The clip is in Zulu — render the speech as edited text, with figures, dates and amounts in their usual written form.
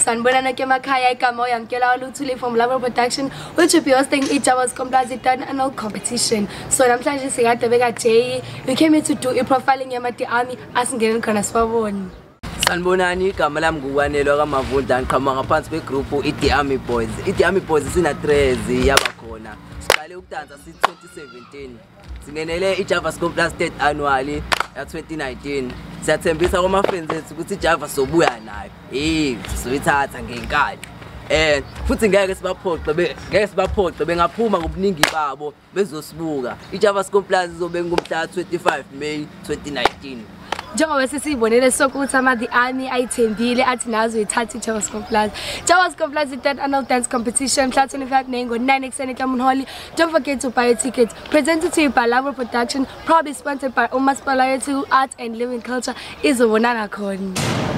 Sanibonana ke makhaya igama oyamkela oluthule from Lavo Production which will be hosting iJava's Composite annual competition. So namhlanje sikade beka J we came here to do a profiling yamati army asingene khona sibabone. Sanibonani igama lami ngukwanelwa kaMavunda ngiqhamuka ngaphansi kwegroup iThe Army Boys. iThe Army Boys sina 3 yabakhona. Siqale ukudansa si2017. Singenele iJava's Composite annual ya 2019. Siyathembisa kuma friends ethu ukuthi iJava sobuya nayo. Soyithatha ngenkani. Futhi ngeke sibaphoxe bengaphuma ngobuningi babo bezosibuka. iJava's Composite izobe ngomhla 25 May 2019. Njengoba sesibonele sokuthi ama-The Army ayithembile athi nazo ithatha iJava's Composite. iJava's Composite annual dance competition mhla 25 May ngo-9 ekuseni eKamunholi. Don't forget to buy your tickets. Presented to you by Lavo Production, proudly sponsored by uMasipala Yethu Art and Living Culture. Izobonana khona.